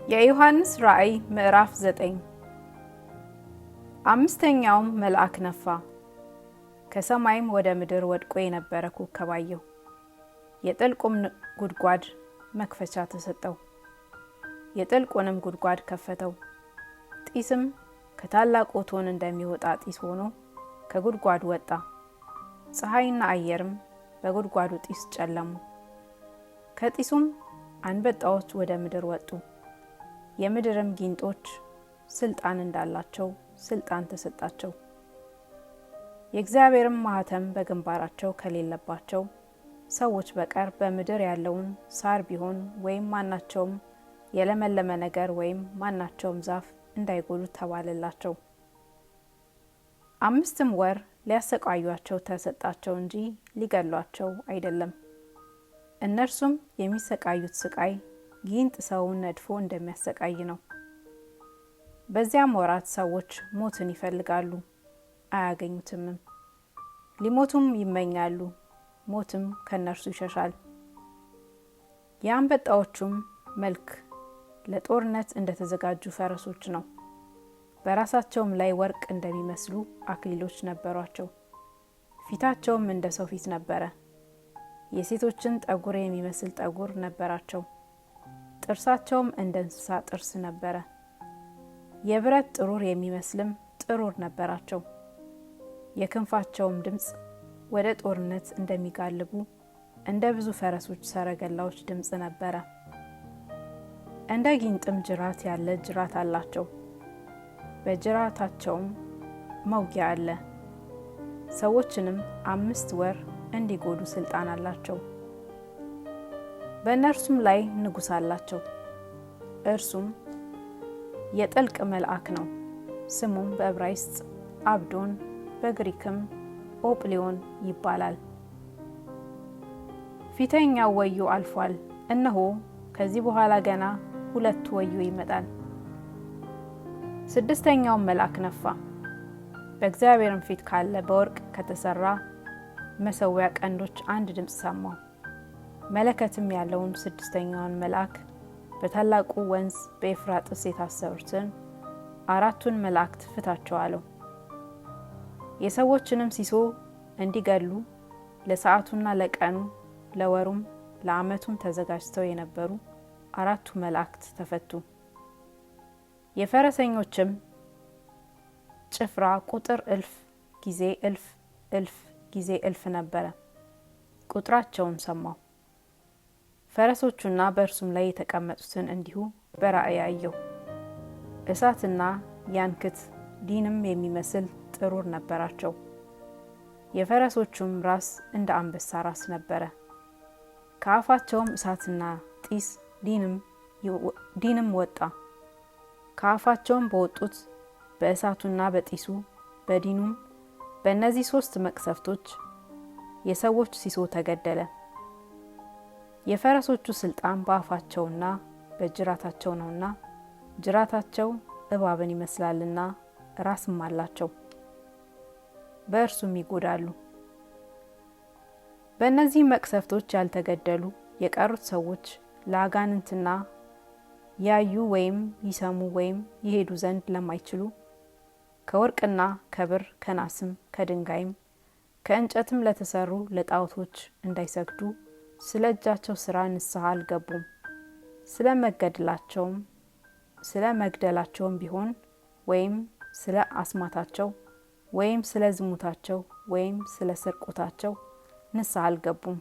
የዮሐንስ ራእይ ምዕራፍ 9 አምስተኛውም መልአክ ነፋ፣ ከሰማይም ወደ ምድር ወድቆ የነበረ ኮከብ አየሁ። የጥልቁም ጉድጓድ መክፈቻ ተሰጠው። የጥልቁንም ጉድጓድ ከፈተው። ጢስም ከታላቅ እቶን እንደሚወጣ ጢስ ሆኖ ከጉድጓዱ ወጣ። ፀሐይና አየርም በጉድጓዱ ጢስ ጨለሙ። ከጢሱም አንበጣዎች ወደ ምድር ወጡ። የምድርም ጊንጦች ስልጣን እንዳላቸው ስልጣን ተሰጣቸው። የእግዚአብሔርም ማኅተም በግንባራቸው ከሌለባቸው ሰዎች በቀር በምድር ያለውን ሳር ቢሆን ወይም ማናቸውም የለመለመ ነገር ወይም ማናቸውም ዛፍ እንዳይጎዱ ተባለላቸው። 5 ወር ሊያሰቃዩአቸው ተሰጣቸው እንጂ ሊገሏቸው አይደለም። እነርሱም የሚሰቃዩት ስቃይ ጊንጥ ሰውን ነድፎ እንደሚያሰቃይ ነው። በዚያም ወራት ሰዎች ሞትን ይፈልጋሉ፣ አያገኙትምም። ሊሞቱም ይመኛሉ፣ ሞትም ከነርሱ ይሸሻል። የአንበጣዎቹም መልክ ለጦርነት እንደተዘጋጁ ፈረሶች ነው። በራሳቸውም ላይ ወርቅ እንደሚመስሉ አክሊሎች ነበሯቸው። ፊታቸውም እንደ ሰው ፊት ነበረ። የሴቶችን ጠጉር የሚመስል ጠጉር ነበራቸው። ጥርሳቸውም እንደ እንስሳ ጥርስ ነበረ። የብረት ጥሩር የሚመስልም ጥሩር ነበራቸው። የክንፋቸውም ድምፅ ወደ ጦርነት እንደሚጋልቡ እንደ ብዙ ፈረሶች ሰረገላዎች ድምፅ ነበረ። እንደ ጊንጥም ጅራት ያለ ጅራት አላቸው። በጅራታቸውም መውጊያ አለ። ሰዎችንም 5 ወር እንዲጎዱ ስልጣን አላቸው። በእነርሱም ላይ ንጉሥ አላቸው። እርሱም የጥልቅ መልአክ ነው። ስሙም በዕብራይስጥ አብዶን በግሪክም ኦጵሊዮን ይባላል። ፊተኛው ወዮ አልፏል፣ እነሆ ከዚህ በኋላ ገና 2 ወዮ ይመጣል። 6ኛውም መልአክ ነፋ። በእግዚአብሔርም ፊት ካለ በወርቅ ከተሰራ መሠዊያ ቀንዶች አንድ ድምፅ ሰማሁ። መለከትም ያለውን 6ኛውን መልአክ በታላቁ ወንዝ በኤፍራጥስ የታሰሩትን 4ቱን መላእክት ፍታቸው አለው። የሰዎችንም ሲሶ እንዲገሉ ለሰዓቱና ለቀኑ ለወሩም ለዓመቱም ተዘጋጅተው የነበሩ 4ቱ መላእክት ተፈቱ። የፈረሰኞችም ጭፍራ ቁጥር 1000 ጊዜ 1000 1000 ጊዜ 1000 ነበረ። ቁጥራቸውን ሰማሁ። ፈረሶቹና በእርሱም ላይ የተቀመጡትን እንዲሁ በራእይ አየሁ። እሳትና ያንክት ዲንም የሚመስል ጥሩር ነበራቸው። የፈረሶቹም ራስ እንደ አንበሳ ራስ ነበረ። ከአፋቸውም እሳትና ጢስ ዲንም ወጣ። ከአፋቸውም በወጡት በእሳቱና በጢሱ በዲኑም በእነዚህ 3 መቅሰፍቶች የሰዎች ሲሶ ተገደለ። የፈረሶቹ ስልጣን በአፋቸውና በጅራታቸው ነውና ጅራታቸው እባብን ይመስላልና ራስም አላቸው፣ በእርሱም ይጎዳሉ። በእነዚህ መቅሰፍቶች ያልተገደሉ የቀሩት ሰዎች ለአጋንንትና ያዩ ወይም ይሰሙ ወይም ይሄዱ ዘንድ ለማይችሉ ከወርቅና ከብር ከናስም ከድንጋይም ከእንጨትም ለተሰሩ ለጣዖቶች እንዳይሰግዱ ስለ እጃቸው ሥራ ንስሐ አልገቡም። ስለ መግደላቸውም ቢሆን ወይም ስለ አስማታቸው ወይም ስለ ዝሙታቸው ወይም ስለ ስርቆታቸው ንስሐ አልገቡም።